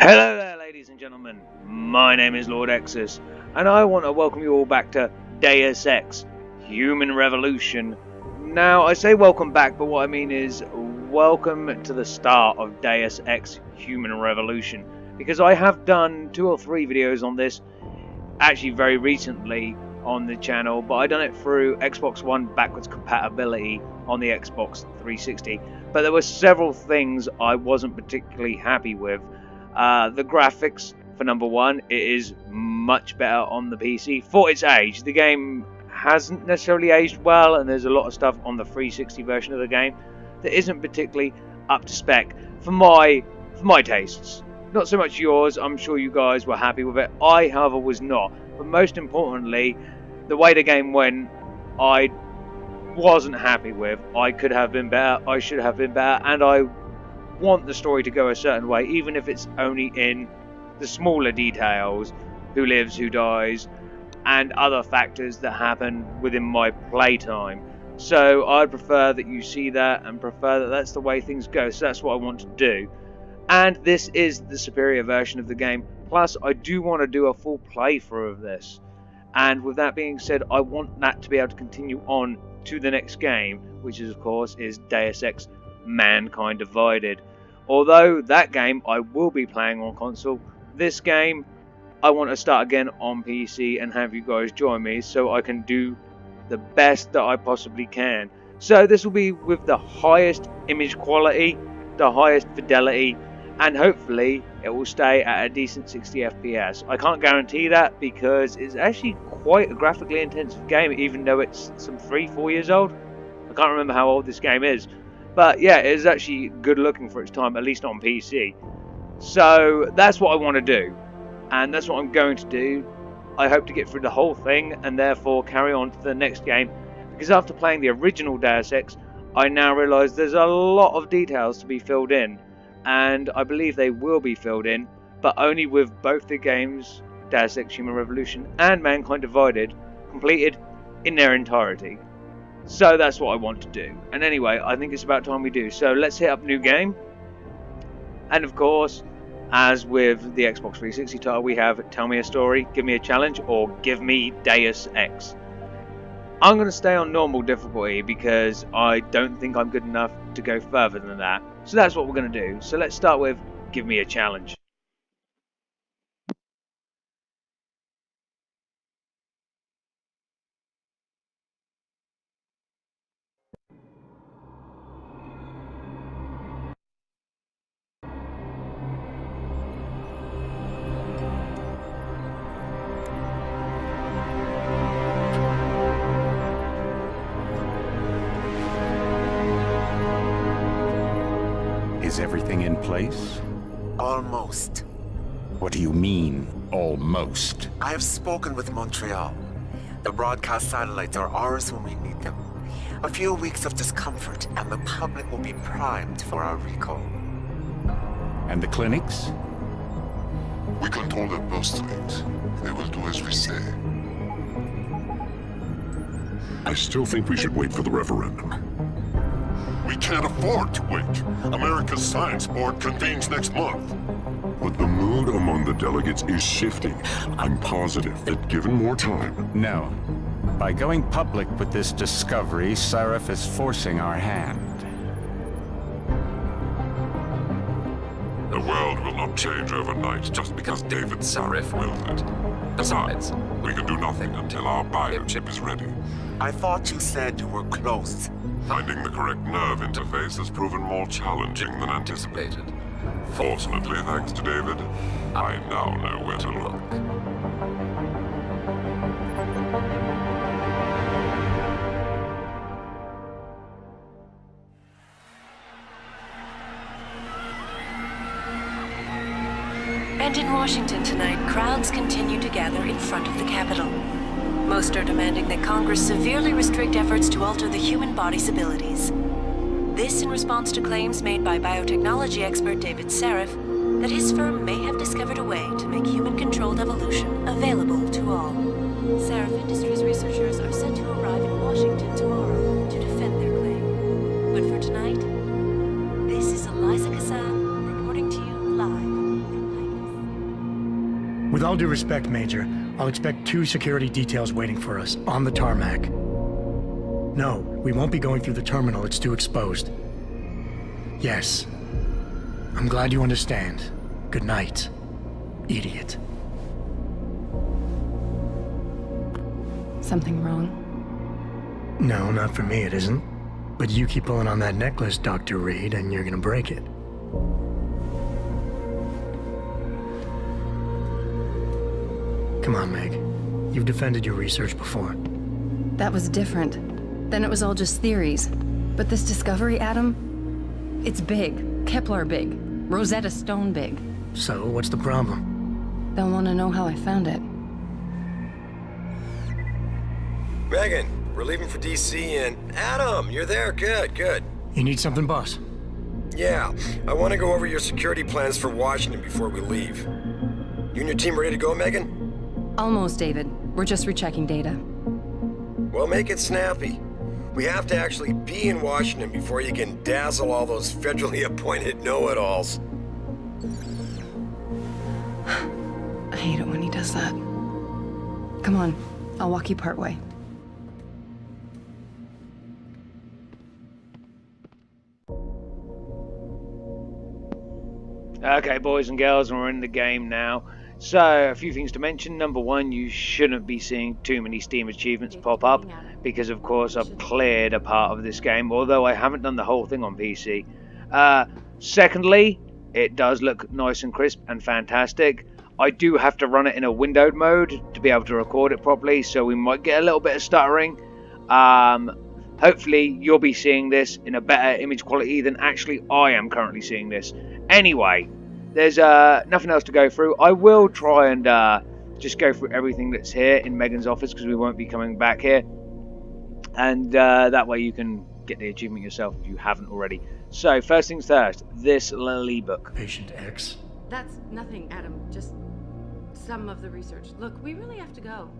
Hello there, ladies and gentlemen. My name is Lord Exsus, and I want to welcome you all back to Deus Ex Human Revolution. Now, I say welcome back, but what I mean is welcome to the start of Deus Ex Human Revolution, because I have done 2 or 3 videos on this, actually very recently on the channel, but I done it through Xbox One backwards compatibility on the Xbox 360. But there were several things I wasn't particularly happy with. The graphics, for number one, it is much better on the PC for its age. The game hasn't necessarily aged well, and there's a lot of stuff on the 360 version of the game that isn't particularly up to spec for my tastes. Not so much yours. I'm sure you guys were happy with it. I, however, was not. But most importantly, the way the game went, I wasn't happy with. I could have been better. I should have been better, and I want the story to go a certain way, even if it's only in the smaller details, who lives, who dies, and other factors that happen within my playtime. So I'd prefer that you see that and prefer that that's the way things go. So that's what I want to do. And this is the superior version of the game. Plus, I do want to do a full playthrough of this. And with that being said, I want that to be able to continue on to the next game, which is, of course, is Deus Ex Mankind Divided. Although that game I will be playing on console, this game I want to start again on PC and have you guys join me so I can do the best that I possibly can. So this will be with the highest image quality, the highest fidelity, and hopefully it will stay at a decent 60 FPS. I can't guarantee that because it's actually quite a graphically intensive game, even though it's some 3-4 years old. I can't remember how old this game is. But yeah, it is actually good looking for its time, at least on PC. So that's what I want to do. And that's what I'm going to do. I hope to get through the whole thing and therefore carry on to the next game. Because after playing the original Deus Ex, I now realise there's a lot of details to be filled in. And I believe they will be filled in, but only with both the games, Deus Ex Human Revolution and Mankind Divided, completed in their entirety. So that's what I want to do. And anyway, I think it's about time we do. So let's hit up new game. And of course, as with the Xbox 360 title, we have Tell Me a Story, Give Me a Challenge, or Give Me Deus Ex. I'm going to stay on normal difficulty because I don't think I'm good enough to go further than that. So that's what we're going to do. So let's start with Give Me a Challenge. Is everything in place? Almost. What do you mean, almost? I have spoken with Montreal. The broadcast satellites are ours when we need them. A few weeks of discomfort, and the public will be primed for our recall. And the clinics? We control their birth rate. They will do as we say. I still think we should wait for the referendum. We can't afford to wait. America's Science Board convenes next month. But the mood among the delegates is shifting. I'm positive that given more time... No. By going public with this discovery, Sarif is forcing our hand. The world will not change overnight just because David Sarif wills it. Besides, we can do nothing until our biochip is ready. I thought you said you were close. Finding the correct nerve interface has proven more challenging than anticipated. Fortunately, thanks to David, I now know where to look. And in Washington tonight, crowds continue to gather in front of the Capitol. Most are demanding that Congress severely restrict efforts to alter the human body's abilities. This in response to claims made by biotechnology expert David Sarif that his firm may have discovered a way to make human-controlled evolution available to all. Sarif Industries researchers are set to arrive in Washington tomorrow to defend their claim. But for tonight, this is Eliza Kassan reporting to you live from With all due respect, Major, I'll expect 2 security details waiting for us on the tarmac. No, we won't be going through the terminal. It's too exposed. Yes. I'm glad you understand. Good night, idiot. Something wrong? No, not for me it isn't. But you keep pulling on that necklace, Dr. Reed, and you're gonna break it. Come on, Meg. You've defended your research before. That was different. Then it was all just theories. But this discovery, Adam, it's big. Kepler big. Rosetta Stone big. So, what's the problem? They'll want to know how I found it. Megan, we're leaving for DC and... Adam, you're there. Good, good. You need something, boss? Yeah, I want to go over your security plans for Washington before we leave. You and your team ready to go, Megan? Almost, David. We're just rechecking data. Well, make it snappy. We have to actually be in Washington before you can dazzle all those federally appointed know-it-alls. I hate it when he does that. Come on, I'll walk you part way. Okay, boys and girls, we're in the game now. So, a few things to mention. Number one, you shouldn't be seeing too many Steam achievements pop up, because of course I've cleared a part of this game, although I haven't done the whole thing on PC. Secondly, it does look nice and crisp and fantastic. I do have to run it in a windowed mode to be able to record it properly, so we might get a little bit of stuttering. Hopefully you'll be seeing this in a better image quality than actually I am currently seeing this. Anyway, there's nothing else to go through. I will try and just go through everything that's here in Megan's office, because we won't be coming back here. And that way you can get the achievement yourself if you haven't already. So, first things first, this little ebook. Patient X? That's nothing, Adam. Just some of the research. Look, we really have to go.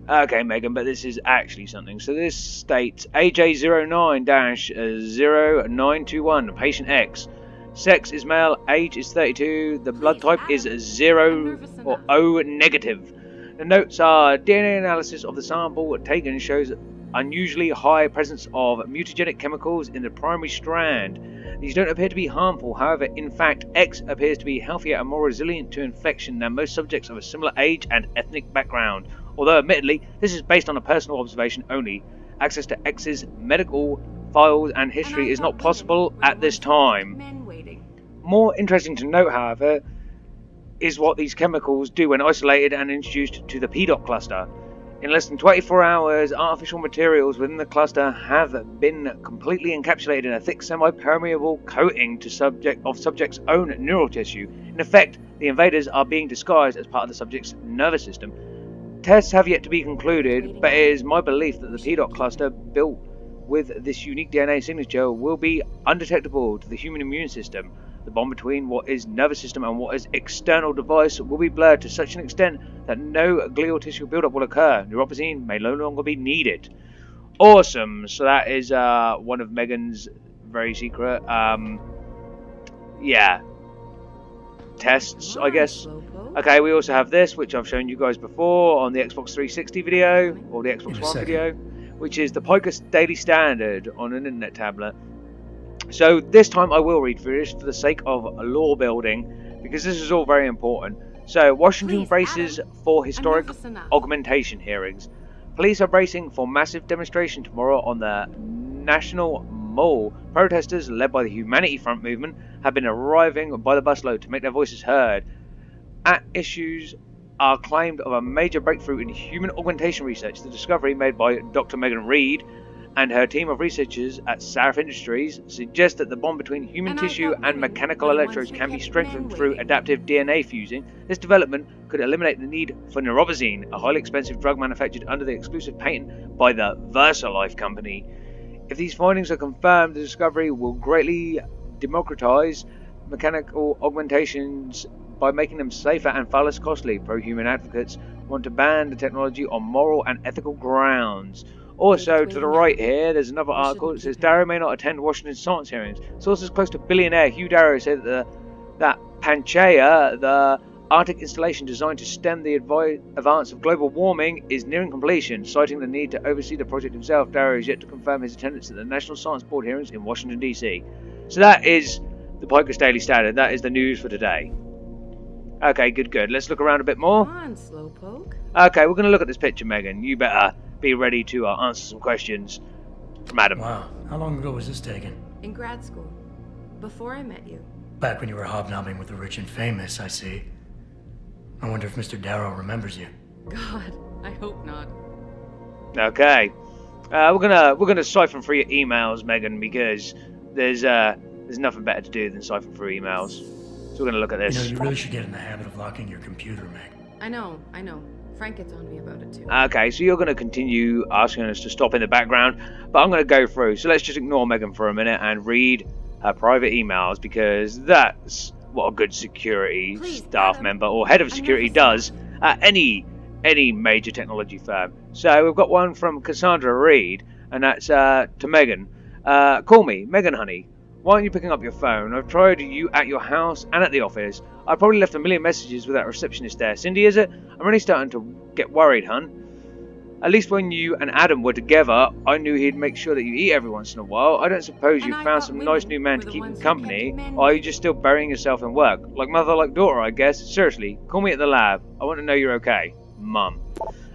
Okay, Megan, but this is actually something. So this states AJ09-0921, Patient X. Sex is male, age is 32, the blood type is 0 or O negative. The notes are DNA analysis of the sample taken shows unusually high presence of mutagenic chemicals in the primary strand. These don't appear to be harmful, however, in fact, X appears to be healthier and more resilient to infection than most subjects of a similar age and ethnic background. Although, admittedly, this is based on a personal observation only. Access to X's medical files and history is not possible at this time. More interesting to note, however, is what these chemicals do when isolated and introduced to the PDOT cluster. In less than 24 hours, artificial materials within the cluster have been completely encapsulated in a thick semi-permeable coating to subject's own neural tissue. In effect, the invaders are being disguised as part of the subject's nervous system. Tests have yet to be concluded, but it is my belief that the PDOT cluster built with this unique DNA signature will be undetectable to the human immune system. The bond between what is nervous system and what is external device will be blurred to such an extent that no glial tissue buildup will occur. Neuropozyne may no longer be needed. Awesome. So that is one of Megan's very secret tests, I guess. Okay, we also have this, which I've shown you guys before on the Xbox 360 video or the Xbox One video, which is the Picus Daily Standard on an internet tablet. So this time I will read through this for the sake of law building, because this is all very important. So, Washington braces for historic augmentation hearings. Police are bracing for massive demonstration tomorrow on the National Mall. Protesters, led by the Humanity Front movement, have been arriving by the busload to make their voices heard. At issues are claimed of a major breakthrough in human augmentation research. The discovery made by Dr. Megan Reed and her team of researchers at Sarif Industries suggests that the bond between human tissue and mechanical electrodes can be strengthened through adaptive DNA fusing. This development could eliminate the need for neuropozyne, a highly expensive drug manufactured under the exclusive patent by the VersaLife company. If these findings are confirmed, the discovery will greatly democratize mechanical augmentations by making them safer and far less costly. Pro-human advocates want to ban the technology on moral and ethical grounds. Also, to the right here, there's another article that says Darrow may not attend Washington science hearings. Sources close to billionaire Hugh Darrow say that Panchea, the Arctic installation designed to stem the advance of global warming is nearing completion. Citing the need to oversee the project himself, Darrow is yet to confirm his attendance at the National Science Board hearings in Washington, D.C. So that is the Piker's Daily Standard. That is the news for today. Okay, good. Let's look around a bit more. Come on, Slowpoke. Okay, we're going to look at this picture, Megan. You better be ready to answer some questions from Adam. Wow, how long ago was this taken? In grad school. Before I met you. Back when you were hobnobbing with the rich and famous, I see. I wonder if Mr. Darrow remembers you. God, I hope not. Okay, we're gonna siphon through your emails, Megan, because there's nothing better to do than siphon through emails. So we're gonna look at this. You know, you really should get in the habit of locking your computer, Meg. I know. Frank gets on me about it too. Okay, so you're gonna continue asking us to stop in the background, but I'm gonna go through. So let's just ignore Megan for a minute and read her private emails, because that's what a good security staff member or head of security does at any major technology firm. So we've got one from Cassandra Reed, and that's to Megan. Call me, Megan honey. Why aren't you picking up your phone? I've tried you at your house and at the office. I probably left a million messages with that receptionist there. Cindy, is it? I'm really starting to get worried, hun. At least when you and Adam were together, I knew he'd make sure that you eat every once in a while. I don't suppose you found some nice new man to keep you company, or are you just still burying yourself in work? Like mother, like daughter, I guess. Seriously, call me at the lab. I want to know you're okay. Mum.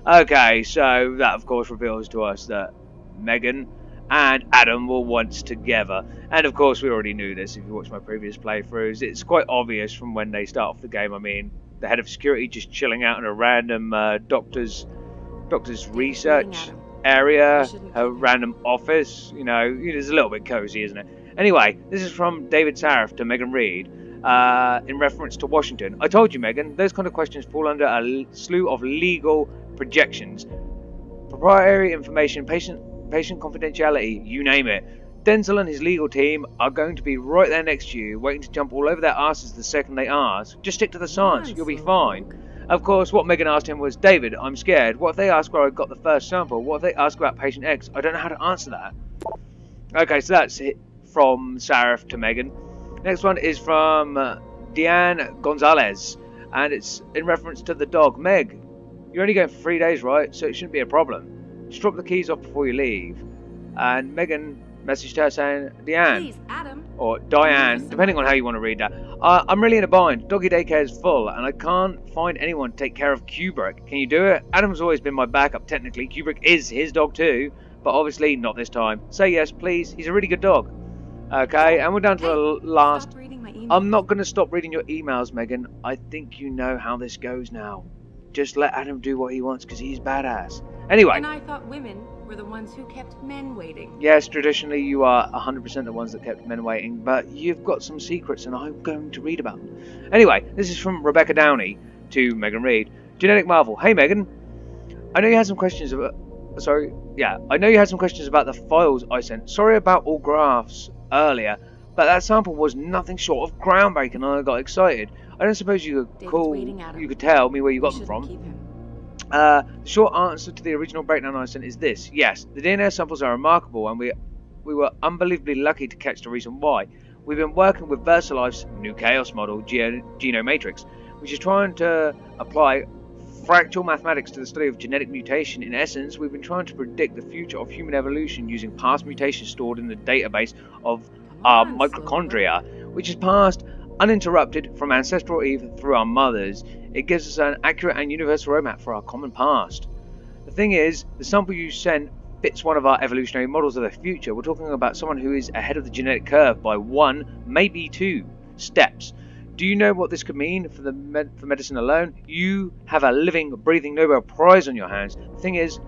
Okay, so that of course reveals to us that Megan and Adam were once together. And of course we already knew this if you watched my previous playthroughs. It's quite obvious from when they start off the game. I mean, the head of security just chilling out in a random doctor's research area, a random office. You know, it's a little bit cozy, isn't it? Anyway, this is from David Sarif to Megan Reed in reference to Washington. I told you, Megan, those kind of questions fall under a slew of legal projections. Proprietary information, patient confidentiality, you name it. Denzel and his legal team are going to be right there next to you, waiting to jump all over their asses the second they ask. Just stick to the science, you'll be fine. Of course, what Megan asked him was, David, I'm scared. What if they ask where I got the first sample? What if they ask about patient X? I don't know how to answer that. Okay, so that's it from Sarif to Megan. Next one is from Deanne Gonzalez, and it's in reference to the dog. Meg, you're only going for 3 days, right? So it shouldn't be a problem. Just drop the keys off before you leave. And Megan messaged her saying, Deanne, please, Adam, or Diane, depending on how you want to read that. I'm really in a bind. Doggy daycare is full, and I can't find anyone to take care of Kubrick. Can you do it? Adam's always been my backup, technically. Kubrick is his dog too, but obviously not this time. Say yes, please. He's a really good dog. Okay, and we're down to the last. I'm not going to stop reading your emails, Megan. I think you know how this goes now. Just let Adam do what he wants, because he's badass. Anyway. And I thought women were the ones who kept men waiting. Yes, traditionally you are 100% the ones that kept men waiting, but you've got some secrets and I'm going to read about them. Anyway, this is from Rebecca Downey to Megan Reed. Genetic Marvel. Hey Megan, I know you had some questions about the files I sent. Sorry about all graphs earlier, but that sample was nothing short of groundbreaking and I got excited. I don't suppose you could tell me where you got them from. The short answer to the original breakdown I sent is this. Yes, the DNA samples are remarkable and we were unbelievably lucky to catch the reason why. We've been working with VersaLife's new chaos model, Genomatrix, which is trying to apply fractal mathematics to the study of genetic mutation. In essence, we've been trying to predict the future of human evolution using past mutations stored in the database of our mitochondria, which is passed uninterrupted from ancestral Eve through our mothers. It gives us an accurate and universal roadmap for our common past. The thing is, the sample you sent fits one of our evolutionary models of the future. We're talking about someone who is ahead of the genetic curve by 1, maybe 2 steps. Do you know what this could mean for medicine alone? You have a living, breathing Nobel Prize on your hands. The thing is,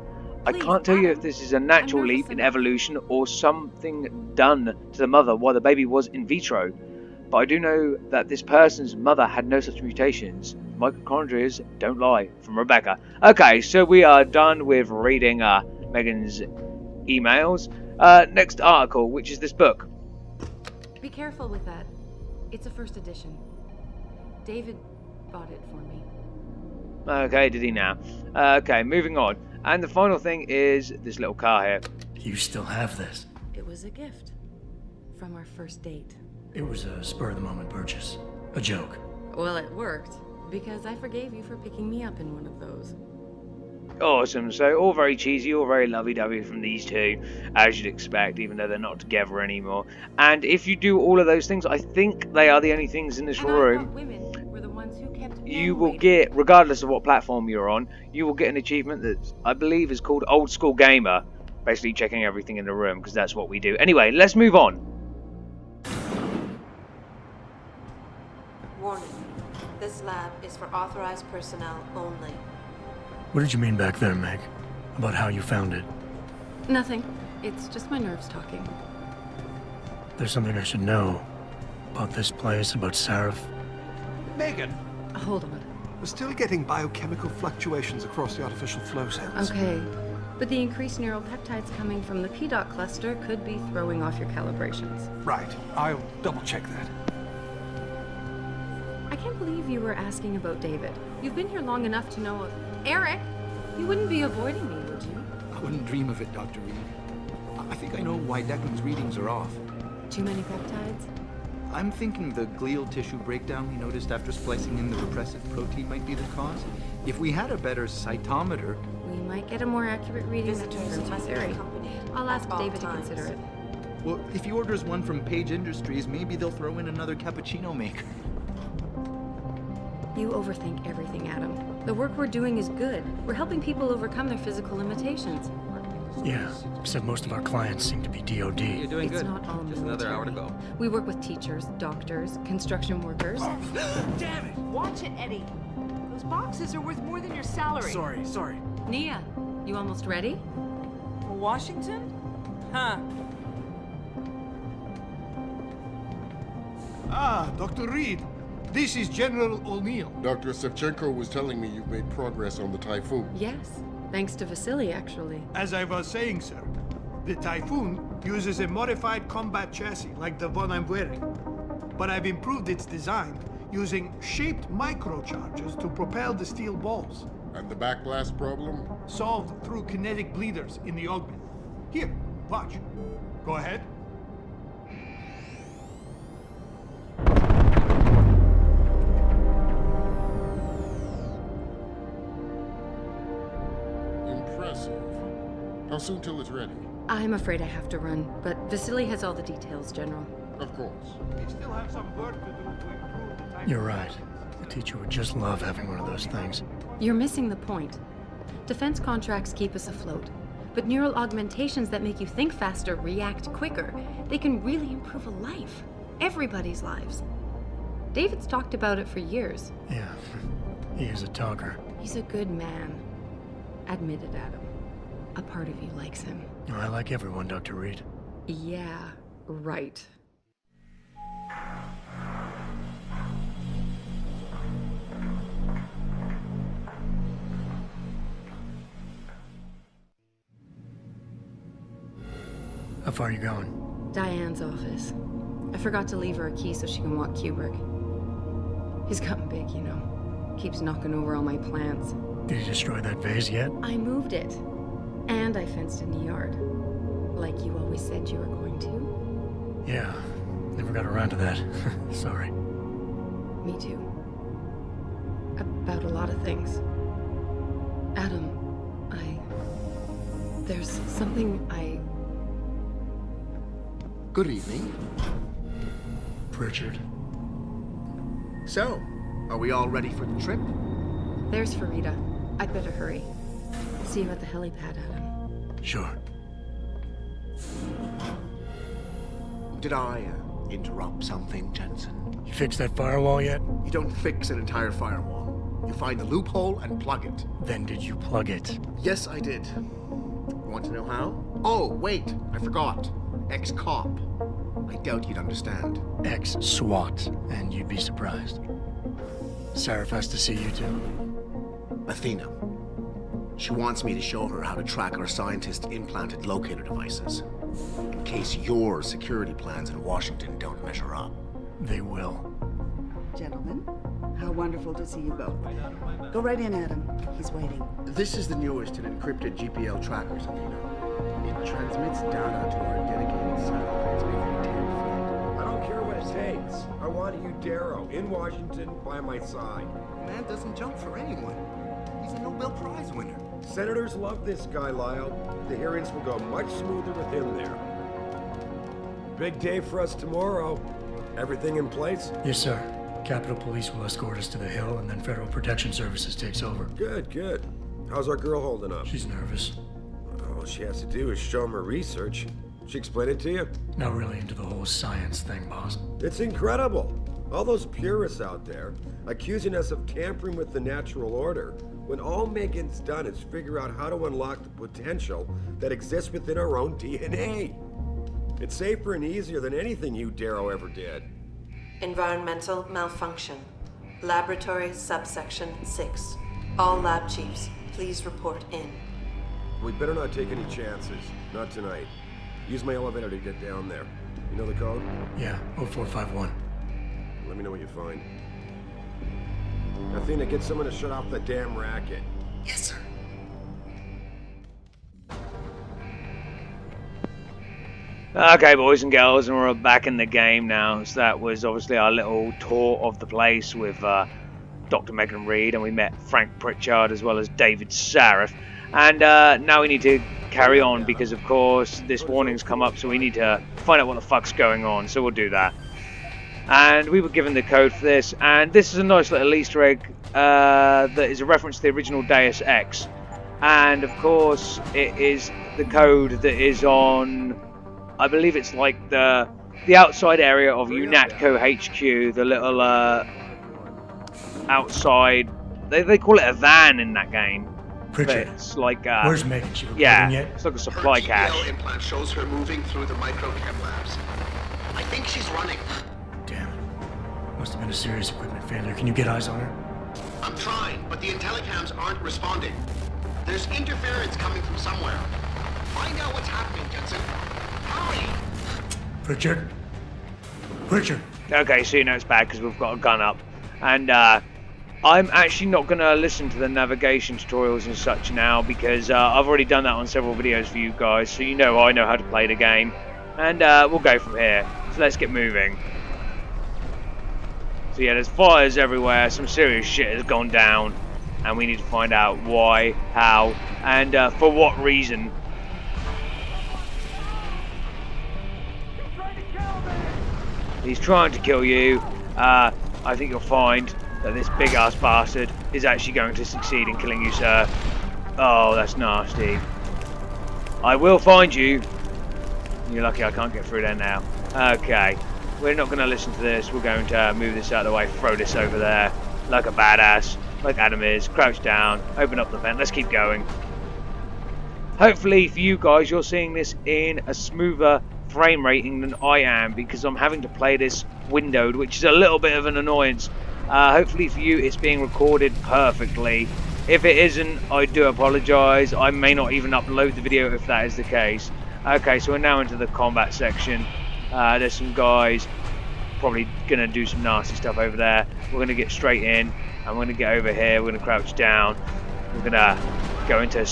I can't tell you if this is a natural leap in evolution or something done to the mother while the baby was in vitro. But I do know that this person's mother had no such mutations. Mitochondria don't lie. From Rebecca. Okay, so we are done with reading Megan's emails. Next article, which is this book. Be careful with that. It's a first edition. David bought it for me. Okay, did he now? Okay, moving on. And the final thing is this little car here. You still have this? It was a gift from our first date. It was a spur-of-the-moment purchase. A joke. Well, it worked. because I forgave you for picking me up in one of those. Awesome. So all very cheesy, all very lovey-dovey from these two, as you'd expect, even though they're not together anymore. And if you do all of those things, I think they are the only things in this room. Women were the ones who kept You will get, regardless of what platform you're on, you will get an achievement that I believe is called Old School Gamer. Basically checking everything in the room, because that's what we do. Anyway, let's move on. Warning. This lab is for authorized personnel only. What did you mean back there, Meg? About how you found it? Nothing. It's just my nerves talking. There's something I should know. About this place, about Sarif. Megan! Hold on. We're still getting biochemical fluctuations across the artificial flow cells. Okay. But the increased neural peptides coming from the PDOT cluster could be throwing off your calibrations. Right. I'll double-check that. I can't believe you were asking about David. You've been here long enough to know... Eric! You wouldn't be avoiding me, would you? I wouldn't dream of it, Dr. Reed. I think I know why Declan's readings are off. Too many peptides? I'm thinking the glial tissue breakdown we noticed after splicing in the repressive protein might be the cause. If we had a better cytometer... We might get a more accurate reading that confirms your theory. I'll ask David to consider it. Well, if he orders one from Page Industries, maybe they'll throw in another cappuccino maker. You overthink everything, Adam. The work we're doing is good. We're helping people overcome their physical limitations. Yeah, except most of our clients seem to be DOD. You're doing It's good. not all Just another hour to military. go. We work with teachers, doctors, construction workers. Damn it! Watch it, Eddie. Those boxes are worth more than your salary. Sorry. Nia, you almost ready? Washington? Huh. Ah, Dr. Reed. This is General O'Neill. Dr. Sevchenko was telling me you've made progress on the Typhoon. Yes. Thanks to Vasily, actually. As I was saying, sir, the Typhoon uses a modified combat chassis like the one I'm wearing. But I've improved its design using shaped microcharges to propel the steel balls. And the backblast problem? Solved through kinetic bleeders in the augment. Here, watch. Go ahead. Impressive. How soon till it's ready? I'm afraid I have to run, but Vasily has all the details, General. Of course. We still have some work to do to improve the Typhoon. You're right. The teacher would just love having one of those things. You're missing the point. Defense contracts keep us afloat, but neural augmentations that make you think faster, react quicker, they can really improve a life. Everybody's lives. David's talked about it for years. Yeah, he is a talker. He's a good man. Admit it, Adam. A part of you likes him. I like everyone, Dr. Reed. Yeah, right. How far are you going? Diane's office. I forgot to leave her a key so she can walk Kubrick. He's gotten big, you know. Keeps knocking over all my plants. Did you destroy that vase yet? I moved it. And I fenced in the yard. Like you always said you were going to. Yeah, never got around to that. Sorry. Me too. About a lot of things. Adam, there's something Good evening. Pritchard. So, are we all ready for the trip? There's Farida. I'd better hurry. See you at the helipad, Adam. Sure. Did I interrupt something, Jensen? You fixed that firewall yet? You don't fix an entire firewall. You find the loophole and plug it. Then did you plug it? Yes, I did. Want to know how? Oh, wait, I forgot. Ex-cop. I doubt you'd understand. Ex-SWAT, and you'd be surprised. Sarif has to see you too. Athena. She wants me to show her how to track our scientist-implanted locator devices. In case your security plans in Washington don't measure up. They will. Gentlemen, how wonderful to see you both. Go right in, Adam. He's waiting. This is the newest in encrypted GPL trackers, Athena. It transmits data to our dedicated satellites every 10 feet. I don't care what sakes. I want you, Darrow, in Washington, by my side. Man doesn't jump for anyone. He's a Nobel Prize winner. Senators love this guy, Lyle. The hearings will go much smoother with him there. Big day for us tomorrow. Everything in place? Yes, sir. Capitol Police will escort us to the Hill, and then Federal Protection Services takes over. Good, good. How's our girl holding up? She's nervous. All she has to do is show him her research. She explain it to you? Not really into the whole science thing, boss. It's incredible. All those purists out there accusing us of tampering with the natural order, when all Megan's done is figure out how to unlock the potential that exists within our own DNA. It's safer and easier than anything you, Darrow, ever did. Environmental malfunction. Laboratory subsection 6. All lab chiefs, please report in. We better not take any chances. Not tonight. Use my elevator to get down there. You know the code? Yeah, 0451. Let me know what you find. Athena, get someone to shut off the damn racket. Yes, sir. Okay, boys and girls, and we're back in the game now. So that was obviously our little tour of the place with Dr. Megan Reed, and we met Frank Pritchard as well as David Sarif. And now we need to carry on because, of course, this warning's come up, so we need to find out what the fuck's going on. So we'll do that. And we were given the code for this, and this is a nice little Easter egg that is a reference to the original Deus Ex. And of course, it is the code that is on, I believe it's like the outside area of UNATCO HQ, the little outside, they call it a van in that game. Pritchard, it's like where's Megan? She yeah, yet? it's like a supply Her cache. GL implant shows her moving through the microchem labs. I think she's running. Damn it. Must have been a serious equipment failure. Can you get eyes on her? I'm trying, but the intellicams aren't responding. There's interference coming from somewhere. Find out what's happening, Jensen. Hurry! Pritchard? Pritchard! Okay, so you know it's bad because we've got a gun up. And I'm actually not going to listen to the navigation tutorials and such now because I've already done that on several videos for you guys. So you know I know how to play the game. And we'll go from here. So let's get moving. So yeah, there's fires everywhere. Some serious shit has gone down. And we need to find out why, how, and for what reason. He's trying to kill you. I think you'll find that this big-ass bastard is actually going to succeed in killing you, sir. Oh, that's nasty. I will find you. You're lucky I can't get through there now. Okay, we're not going to listen to this. We're going to move this out of the way, throw this over there like a badass, like Adam is. Crouch down, open up the vent. Let's keep going. Hopefully for you guys, you're seeing this in a smoother frame rating than I am because I'm having to play this windowed, which is a little bit of an annoyance. Hopefully for you it's being recorded perfectly. If it isn't, I do apologise. I may not even upload the video if that is the case. Okay, so we're now into the combat section. There's some guys probably going to do some nasty stuff over there. We're going to get straight in. I'm going to get over here. We're going to crouch down. We're going to go into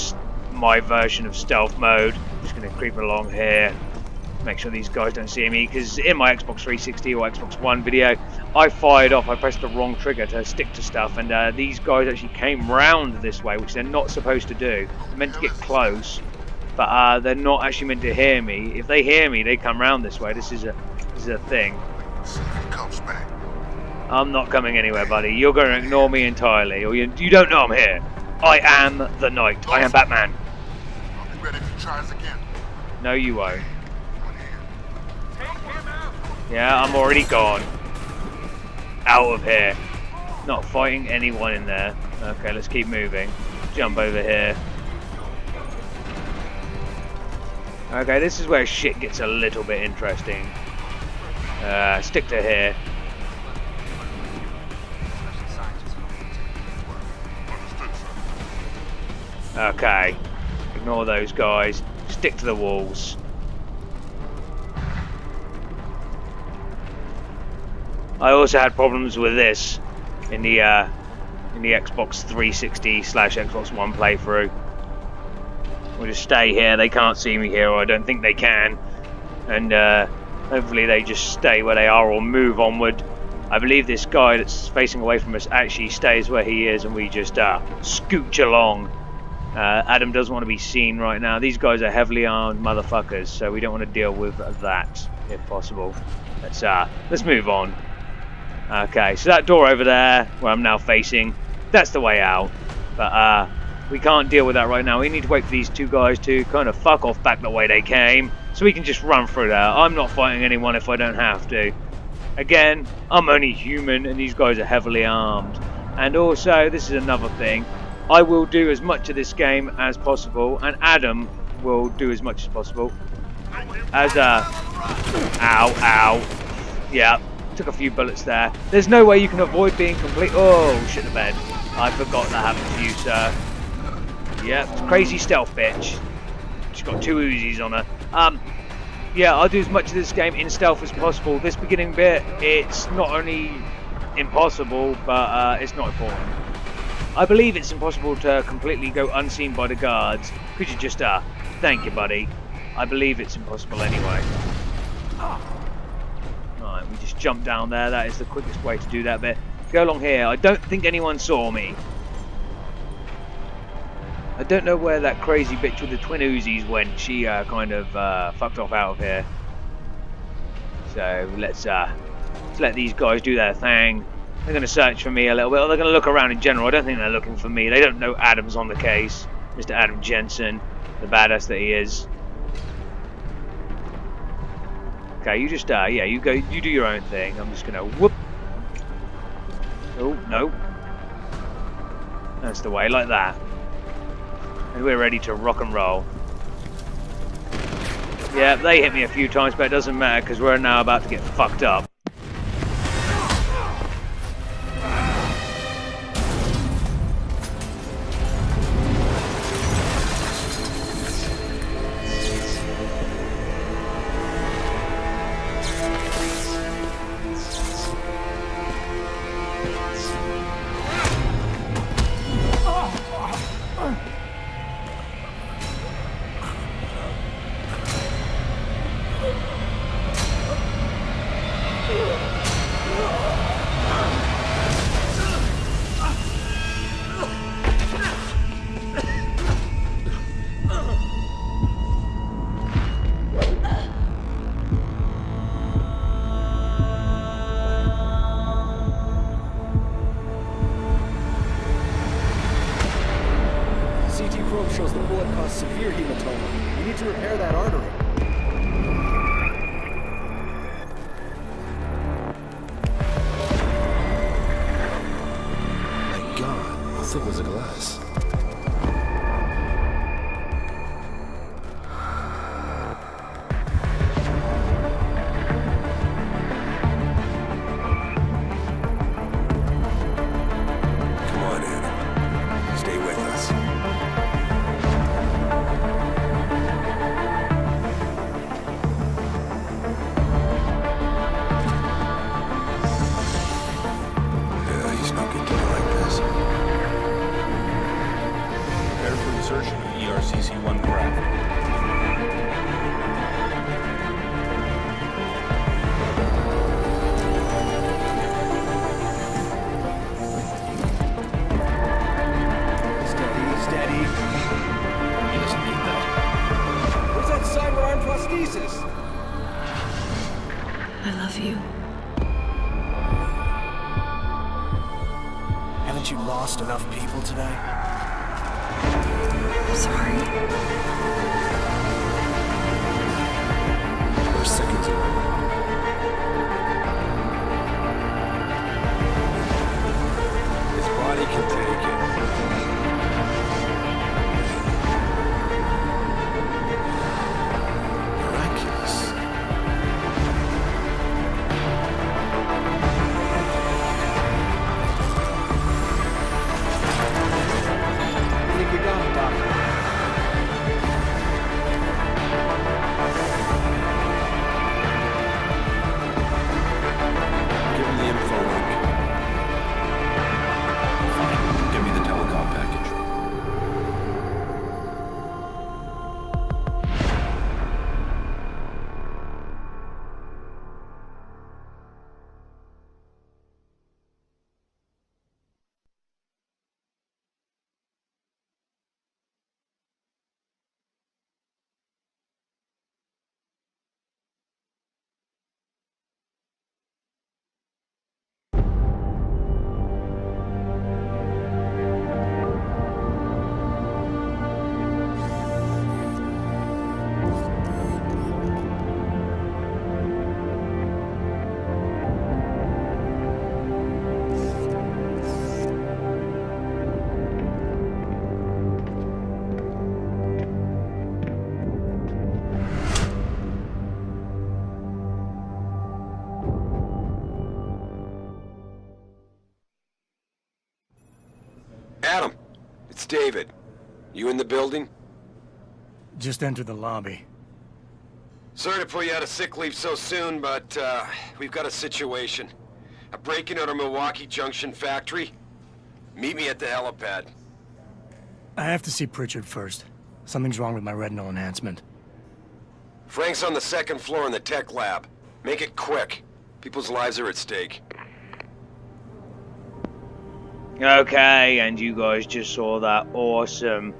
my version of stealth mode. Just going to creep along here. Make sure these guys don't see me, because in my Xbox 360 or Xbox One video, I pressed the wrong trigger to stick to stuff, and these guys actually came round this way, which they're not supposed to do. They're meant to get close, but they're not actually meant to hear me. If they hear me, they come round this way. This is a thing. I'm not coming anywhere, buddy. You're going to ignore me entirely, or you don't know I'm here. I am the Knight. I am Batman. I'll be ready if he tries again. No, you won't. Yeah, I'm already gone. Out of here. Not fighting anyone in there. Okay, let's keep moving. Jump over here. Okay, this is where shit gets a little bit interesting. Stick to here. Okay. Ignore those guys. Stick to the walls. I also had problems with this in the Xbox 360/Xbox One playthrough. We'll just stay here. They can't see me here, or I don't think they can. And Hopefully they just stay where they are or move onward. I believe this guy that's facing away from us actually stays where he is and we just scooch along. Adam doesn't want to be seen right now. These guys are heavily armed motherfuckers, so we don't want to deal with that if possible. Let's move on. Okay, so that door over there, where I'm now facing, that's the way out. But we can't deal with that right now. We need to wait for these two guys to kind of fuck off back the way they came, so we can just run through there. I'm not fighting anyone if I don't have to. Again, I'm only human, and these guys are heavily armed. And also, this is another thing. I will do as much of this game as possible, and Adam will do as much as possible. As ow. Yeah, took a few bullets there. There's no way you can avoid being complete. Oh, shit the bed. I forgot that happened to you, sir. Yep, crazy stealth bitch. She's got 2 Uzis on her. Yeah, I'll do as much of this game in stealth as possible. This beginning bit, it's not only impossible, but it's not important. I believe it's impossible to completely go unseen by the guards. Could you just, thank you, buddy. I believe it's impossible anyway. Right, we just jump down there. That is the quickest way to do that bit. Go along here. I don't think anyone saw me. I don't know where that crazy bitch with the twin Uzis went. She kind of fucked off out of here. So let's let these guys do their thing. They're going to search for me a little bit. Or they're going to look around in general. I don't think they're looking for me. They don't know Adam's on the case. Mr. Adam Jensen, the badass that he is. Okay, you just yeah, you go. You do your own thing. I'm just going to whoop. Oh no. That's the way, like that. And we're ready to rock and roll. Yeah, they hit me a few times, but it doesn't matter because we're now about to get fucked up. Shows the bullet caused severe hematoma. We need to repair that artery. My God, how thick was the glass? Come on, Adam. Stay with us. ERCC-1 craft. Steady. He doesn't need that. Where's that cyber arm prosthesis? I love you. Haven't you lost enough people today? I'm sorry. We're seconds away. His body can take it. Miraculous. I think we got him, Doctor. Adam, it's David. You in the building? Just entered the lobby. Sorry to pull you out of sick leave so soon, but we've got a situation. A break-in at our Milwaukee Junction factory. Meet me at the helipad. I have to see Pritchard first. Something's wrong with my retinal enhancement. Frank's on the second floor in the tech lab. Make it quick. People's lives are at stake. Okay, and you guys just saw that awesome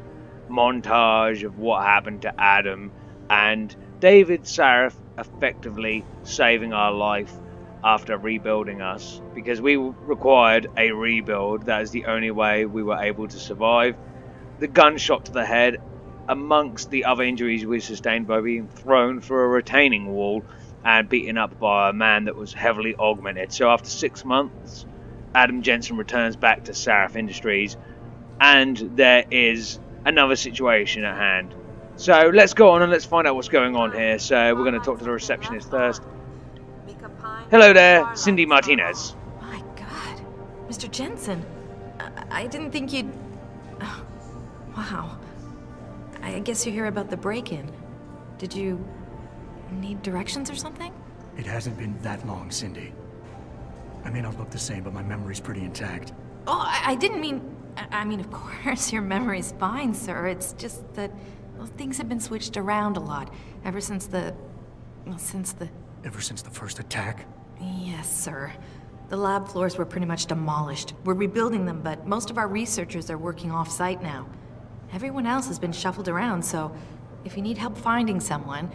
montage of what happened to Adam and David Sarif effectively saving our life after rebuilding us, because we required a rebuild. That is the only way we were able to survive. The gunshot to the head, amongst the other injuries we sustained by being thrown through a retaining wall and beaten up by a man that was heavily augmented. So after 6 months, Adam Jensen returns back to Sarif Industries, and there is another situation at hand. So let's go on and let's find out what's going on here. So we're going to talk to the receptionist first. Hello there, Cindy Martinez. My God. Mr. Jensen, I didn't think you'd... Oh, wow. I guess you're here about the break-in. Did you need directions or something? It hasn't been that long, Cindy. I may not look the same, but my memory's pretty intact. Oh, I didn't mean... I mean, of course, your memory's fine, sir. It's just that, well, things have been switched around a lot ever since the... Well, since the... Ever since the first attack? Yes, sir. The lab floors were pretty much demolished. We're rebuilding them, but most of our researchers are working off-site now. Everyone else has been shuffled around, so if you need help finding someone...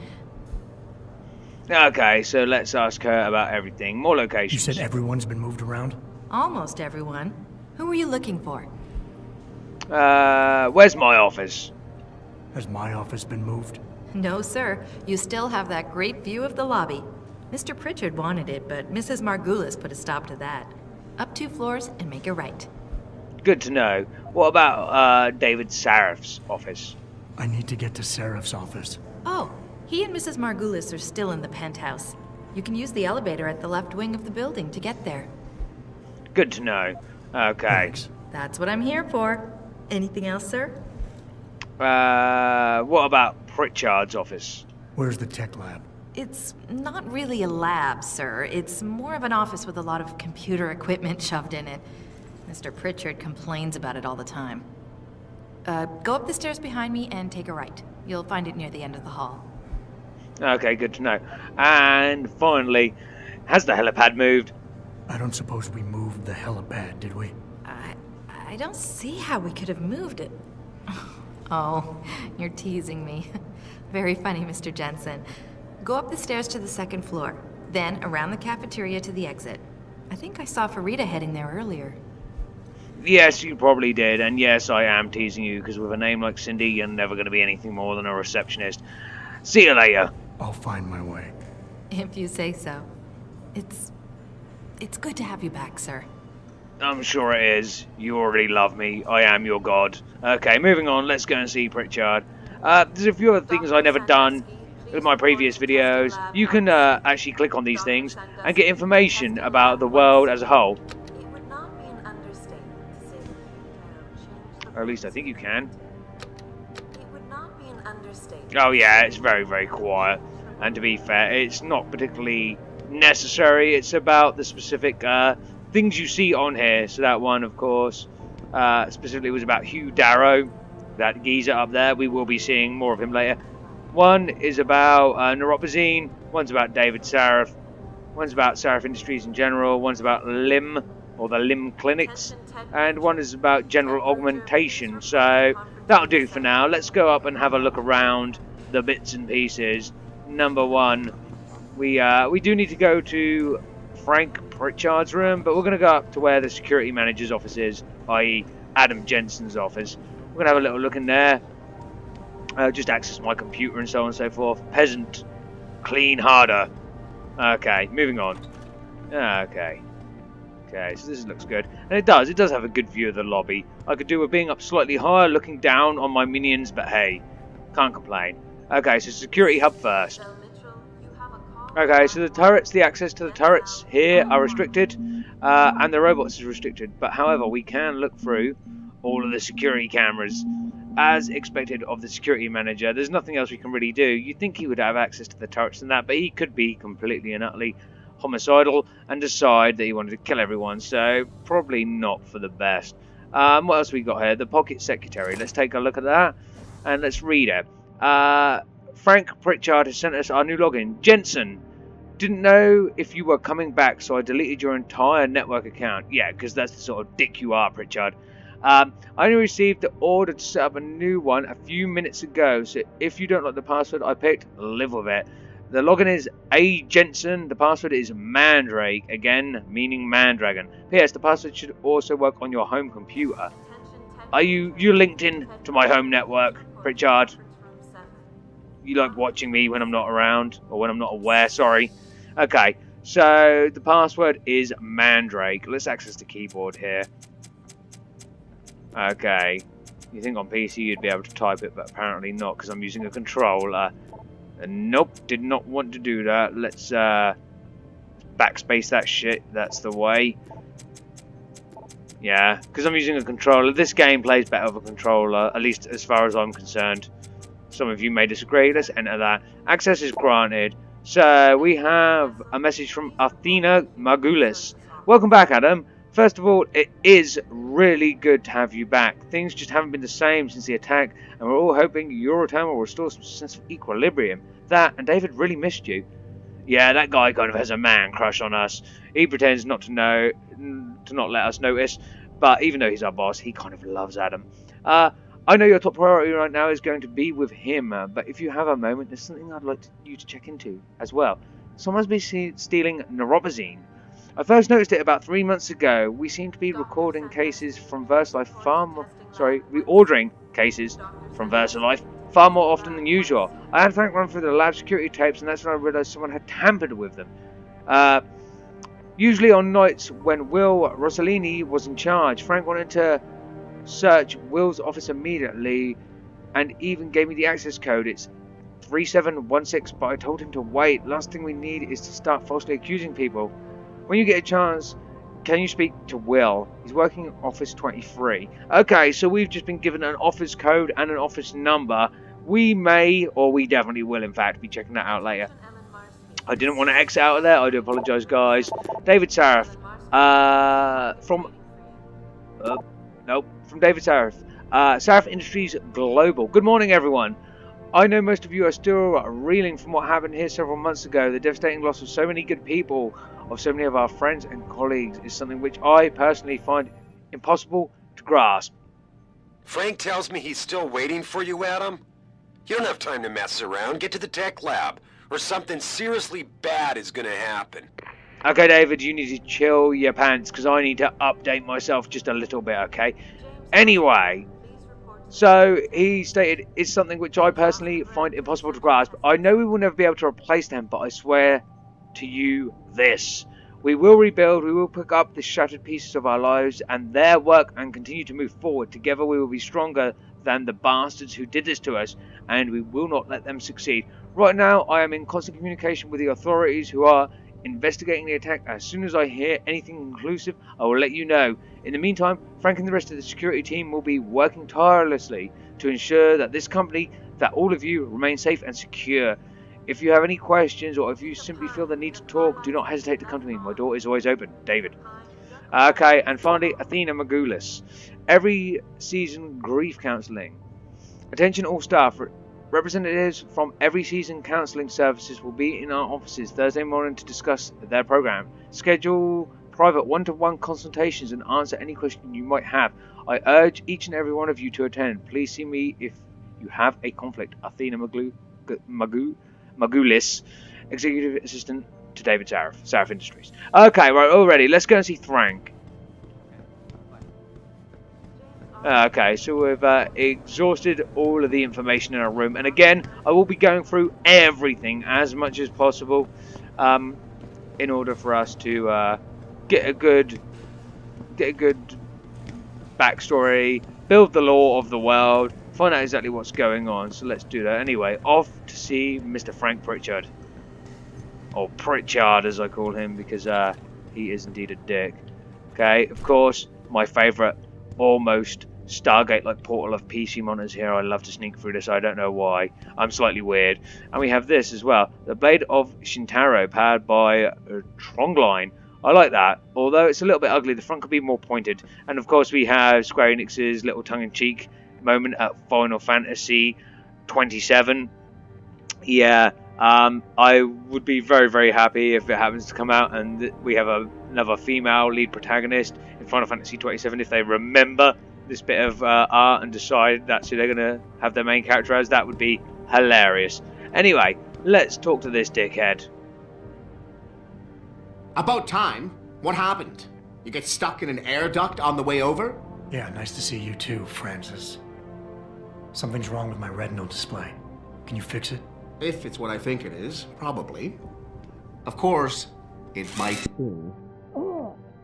Okay, so let's ask her about everything. More locations. You said everyone's been moved around? Almost everyone. Who were you looking for? Where's my office? Has my office been moved? No, sir. You still have that great view of the lobby. Mr. Pritchard wanted it, but Mrs. Margulis put a stop to that. Up 2 floors and make a right. Good to know. What about David Sarif's office? I need to get to Sarif's office. Oh, he and Mrs. Margulis are still in the penthouse. You can use the elevator at the left wing of the building to get there. Good to know. Okay. Thanks. That's what I'm here for. Anything else, sir? What about Pritchard's office? Where's the tech lab? It's not really a lab, sir. It's more of an office with a lot of computer equipment shoved in it. Mr. Pritchard complains about it all the time. Go up the stairs behind me and take a right. You'll find it near the end of the hall. Okay, good to know. And finally, has the helipad moved? I don't suppose we moved the helipad, did we? I don't see how we could have moved it. Oh, you're teasing me. Very funny, Mr. Jensen. Go up the stairs to the 2nd floor, then around the cafeteria to the exit. I think I saw Farida heading there earlier. Yes, you probably did, and yes, I am teasing you, because with a name like Cindy, you're never going to be anything more than a receptionist. See you later. I'll find my way. If you say so. It's good to have you back, sir. I'm sure it is. You already love me. I am your god. Okay, moving on. Let's go and see Pritchard. There's a few other things I've never done with my previous videos. You can actually click on these things and get information about the world as a whole. Or at least I think you can. Oh yeah, it's very, very quiet. And to be fair, it's not particularly necessary. It's about the specific things you see on here. So that one, of course, specifically was about Hugh Darrow, that geezer up there. We will be seeing more of him later. One is about Neuropozyne. One's about David Sarif. One's about Sarif Industries in general. One's about LIM, or the LIM clinics. And one is about general augmentation. So that'll do for now. Let's go up and have a look around the bits and pieces. Number one, we do need to go to Frank Pritchard's room, but we're going to go up to where the security manager's office is, i.e. Adam Jensen's office. We're going to have a little look in there. Just access my computer and so on and so forth. Peasant. Clean harder. Okay, moving on. Okay. Okay, so this looks good. And it does have a good view of the lobby. I could do with being up slightly higher, looking down on my minions, but hey, can't complain. Okay, so security hub first. Okay, so the access to the turrets here are restricted, and the robots is restricted. But however, we can look through all of the security cameras. As expected of the security manager, there's nothing else we can really do. You'd think he would have access to the turrets and that, but he could be completely and utterly homicidal and decide that he wanted to kill everyone, so probably not for the best. What else we got here? The pocket secretary. Let's take a look at that and let's read it. Frank Pritchard has sent us our new login. Jensen, didn't know if you were coming back, so I deleted your entire network account. Yeah, because that's the sort of dick you are, Pritchard. I only received the order to set up a new one a few minutes ago, so if you don't like the password I picked, live with it. The login is A. Jensen, the password is Mandrake, again, meaning Mandragon. P.S. The password should also work on your home computer. Are you linked in to my home network, Pritchard? You like watching me when I'm not around, or when I'm not aware, sorry. Okay, so the password is Mandrake. Let's access the keyboard here. Okay, you think on PC you'd be able to type it, but apparently not, because I'm using a controller. Nope, did not want to do that. Let's backspace that shit, that's the way. Yeah, because I'm using a controller. This game plays better with a controller, at least as far as I'm concerned. Some of you may disagree, let's enter that. Access is granted. So, we have a message from Athena Margulis. Welcome back, Adam. First of all, it is really good to have you back. Things just haven't been the same since the attack, and we're all hoping your return will restore some sense of equilibrium. That, and David really missed you. Yeah, that guy kind of has a man crush on us. He pretends not to know, to not let us notice, but even though he's our boss, he kind of loves Adam. I know your top priority right now is going to be with him, but if you have a moment, there's something I'd like you to check into as well. Someone's been stealing Neurobazine. I first noticed it about 3 months ago. We seem to be recording cases from VersaLife reordering cases from VersaLife far more often than usual. I had Frank run through the lab security tapes, and that's when I realised someone had tampered with them. Usually on nights when Will Rossellini was in charge, Frank wanted to search Will's office immediately and even gave me the access code. It's 3716, but I told him to wait. Last thing we need is to start falsely accusing people. When you get a chance, can you speak to Will? He's working in Office 23. Okay, so we've just been given an office code and an office number. We may, or we definitely will, in fact, be checking that out later. I didn't want to exit out of there. I do apologise, guys. David Sarif. From David Sarif. Sarif Industries Global. Good morning, everyone. I know most of you are still reeling from what happened here several months ago. The devastating loss of so many good people, of so many of our friends and colleagues, is something which I personally find impossible to grasp. Frank tells me he's still waiting for you, Adam? You don't have time to mess around. Get to the tech lab, or something seriously bad is gonna happen. Okay, David, you need to chill your pants, because I need to update myself just a little bit, okay? Anyway, so he stated it's something which I personally find impossible to grasp. I know we will never be able to replace them, but I swear to you this. We will rebuild, we will pick up the shattered pieces of our lives and their work and continue to move forward. Together we will be stronger than the bastards who did this to us, and we will not let them succeed. Right now I am in constant communication with the authorities who are investigating the attack. As soon as I hear anything conclusive, I will let you know. In the meantime, Frank and the rest of the security team will be working tirelessly to ensure that this company, that all of you, remain safe and secure. If you have any questions or if you simply feel the need to talk, do not hesitate to come to me. My door is always open. David. Okay, and finally, Athena Magoulis. Every season grief counselling. Attention all staff. Representatives from every season counselling services will be in our offices Thursday morning to discuss their program. Schedule private one-to-one consultations and answer any question you might have. I urge each and every one of you to attend. Please see me if you have a conflict. Athena Magoulis, Executive Assistant to David Sarif, Sarif Industries. Okay, right, already. Let's go and see Frank. Okay, so we've exhausted all of the information in our room, and again, I will be going through everything as much as possible in order for us to get a good backstory, build the lore of the world, find out exactly what's going on. So let's do that. Anyway, off to see Mr. Frank Pritchard, or Pritchard as I call him, because he is indeed a dick. Okay, of course, my favourite almost Stargate-like portal of PC monitors here. I love to sneak through this. I don't know why. I'm slightly weird. And we have this as well. The Blade of Shintaro, powered by Trongline. I like that. Although it's a little bit ugly, the front could be more pointed. And of course we have Square Enix's little tongue-in-cheek moment at Final Fantasy 27. Yeah, I would be very, very happy if it happens to come out and we have another female lead protagonist in Final Fantasy 27 if they remember this bit of art and decide that's who they're going to have their main character as. That would be hilarious. Anyway, let's talk to this dickhead. About time. What happened? You get stuck in an air duct on the way over? Yeah, nice to see you too, Francis. Something's wrong with my retinal display. Can you fix it? If it's what I think it is, probably. Of course, it might be.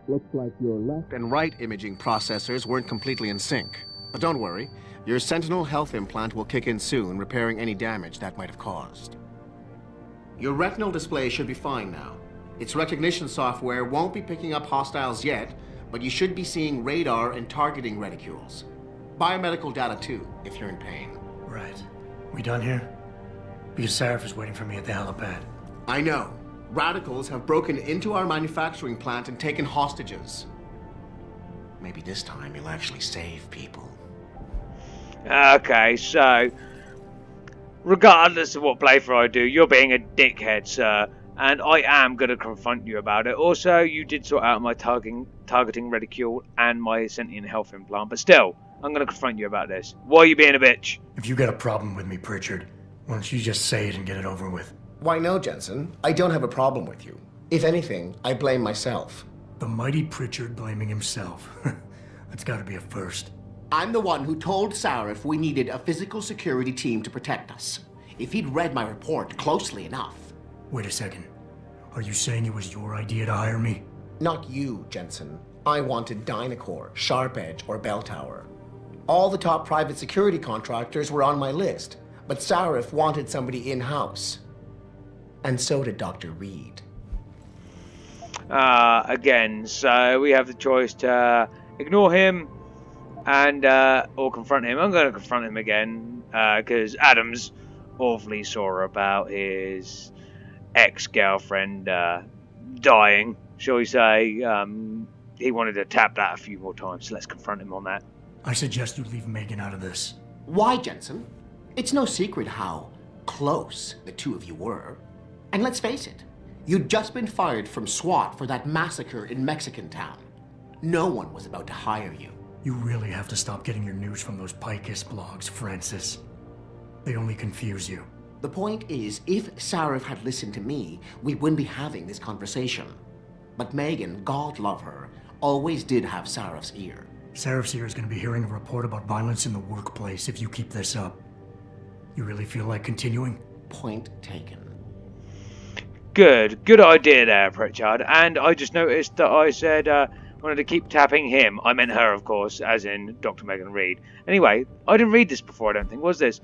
Looks like your left and right imaging processors weren't completely in sync. But don't worry, your Sentinel health implant will kick in soon, repairing any damage that might have caused. Your retinal display should be fine now. Its recognition software won't be picking up hostiles yet, but you should be seeing radar and targeting reticules. Biomedical data too, if you're in pain. Right. We done here? Because Sarif is waiting for me at the helipad. I know. Radicals have broken into our manufacturing plant and taken hostages. Maybe this time you'll actually save people. Okay, so regardless of what playthrough I do, you're being a dickhead, sir, and I am going to confront you about it. Also, you did sort out my targeting reticule and my sentient health implant, but still, I'm going to confront you about this. Why are you being a bitch? If you got a problem with me, Pritchard, why don't you just say it and get it over with? Why no, Jensen. I don't have a problem with you. If anything, I blame myself. The mighty Pritchard blaming himself. That's gotta be a first. I'm the one who told Sarif we needed a physical security team to protect us. If he'd read my report closely enough. Wait a second. Are you saying it was your idea to hire me? Not you, Jensen. I wanted Dynacore, Sharp Edge, or Bell Tower. All the top private security contractors were on my list, but Sarif wanted somebody in-house. And so did Dr. Reed. Again, so we have the choice to ignore him and or confront him. I'm going to confront him again because Adam's awfully sore about his ex-girlfriend dying, shall we say. He wanted to tap that a few more times, so let's confront him on that. I suggest you leave Megan out of this. Why, Jensen? It's no secret how close the two of you were. And let's face it, you'd just been fired from SWAT for that massacre in Mexican town. No one was about to hire you. You really have to stop getting your news from those Picus blogs, Francis. They only confuse you. The point is, if Sarif had listened to me, we wouldn't be having this conversation. But Megan, God love her, always did have Sarif's ear. Sarif's ear is going to be hearing a report about violence in the workplace if you keep this up. You really feel like continuing? Point taken. Good idea there, Pritchard. And I just noticed that I said wanted to keep tapping him. I meant her, of course, as in Dr. Megan Reed. Anyway, I didn't read this before, I don't think. What's this?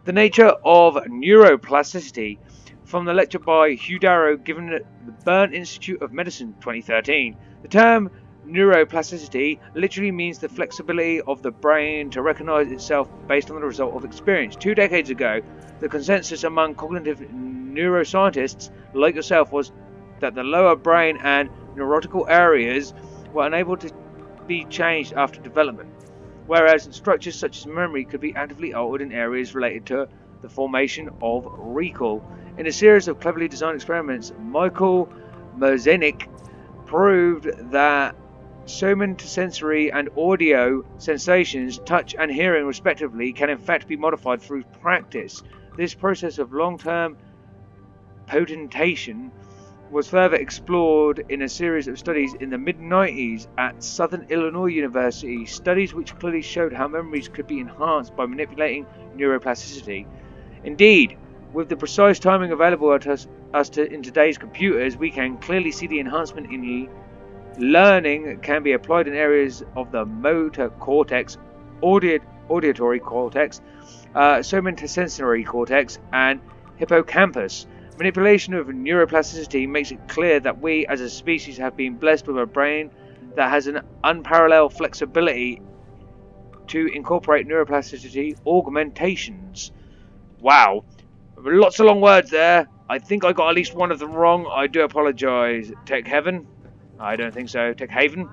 The nature of neuroplasticity, from the lecture by Hugh Darrow given at the Bern Institute of Medicine 2013. The term neuroplasticity literally means the flexibility of the brain to recognize itself based on the result of experience. 2 decades ago, the consensus among cognitive neuroscientists like yourself was that the lower brain and neurotical areas were unable to be changed after development, whereas structures such as memory could be actively altered in areas related to the formation of recall. In a series of cleverly designed experiments, Michael Merzenich proved that somatosensory and audio sensations, touch and hearing respectively, can in fact be modified through practice. This process of long-term potentation was further explored in a series of studies in the mid-90s at Southern Illinois University, studies which clearly showed how memories could be enhanced by manipulating neuroplasticity. Indeed, with the precise timing available to us in today's computers, we can clearly see the enhancement in learning can be applied in areas of the motor cortex, auditory cortex, somatosensory cortex, and hippocampus. Manipulation of neuroplasticity makes it clear that we as a species have been blessed with a brain that has an unparalleled flexibility to incorporate neuroplasticity augmentations. Wow. Lots of long words there. I think I got at least one of them wrong. I do apologise. Tech Heaven? I don't think so. Tech Haven?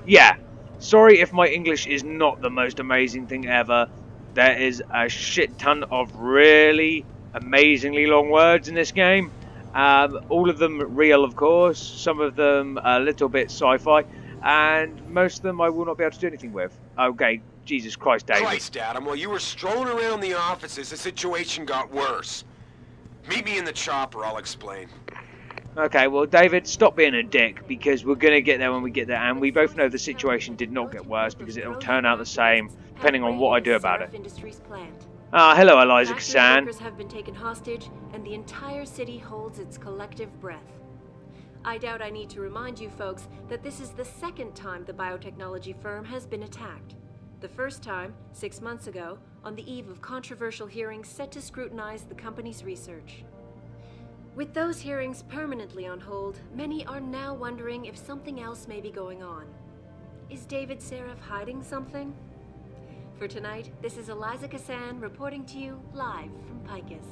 Yeah. Sorry if my English is not the most amazing thing ever. There is a shit ton of really amazingly long words in this game. All of them real, of course. Some of them a little bit sci-fi. And most of them I will not be able to do anything with. Okay, Jesus Christ, David. Christ, Adam, while you were strolling around the offices, the situation got worse. Meet me in the chopper, I'll explain. Okay, well, David, stop being a dick, because we're going to get there when we get there, and we both know the situation did not get worse, because it'll turn out the same, depending on what I do about it. Hello, Eliza Kassan. Workers have been taken hostage, and the entire city holds its collective breath. I doubt I need to remind you folks that this is the second time the biotechnology firm has been attacked. The first time, 6 months ago, on the eve of controversial hearings set to scrutinize the company's research. With those hearings permanently on hold, many are now wondering if something else may be going on. Is David Sarif hiding something? For tonight, this is Eliza Kassan reporting to you live from Picus.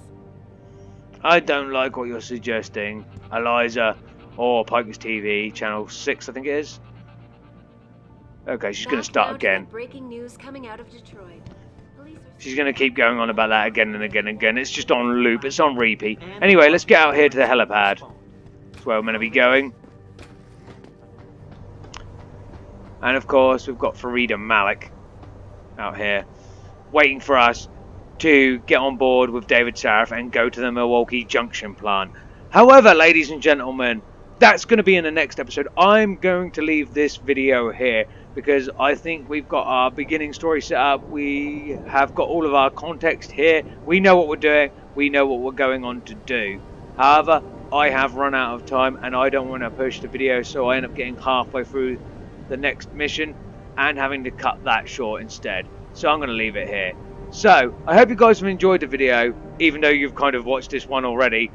I don't like what you're suggesting, Eliza, or Picus TV, Channel 6, I think it is. Okay, she's going to start again. Breaking news coming out of Detroit. She's going to keep going on about that again and again and again. It's just on loop. It's on repeat. Anyway, let's get out here to the helipad. That's where we're going to be going. And of course, we've got Farida Malik out here waiting for us to get on board with David Sarif and go to the Milwaukee Junction plant. However, ladies and gentlemen, that's going to be in the next episode. I'm going to leave this video here because I think we've got our beginning story set up. We have got all of our context here. We know what we're doing. We know what we're going on to do. However, I have run out of time and I don't want to push the video, so I end up getting halfway through the next mission and having to cut that short instead. So I'm going to leave it here. So, I hope you guys have enjoyed the video, even though you've kind of watched this one already,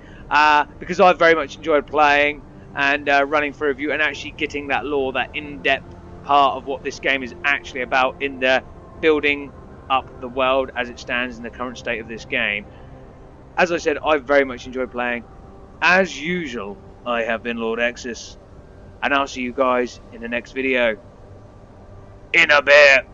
because I've very much enjoyed playing and running through review and actually getting that lore, that in-depth part of what this game is actually about in the building up the world as it stands in the current state of this game. As I said, I've very much enjoyed playing. As usual, I have been Lord Exsus, and I'll see you guys in the next video. In a bit.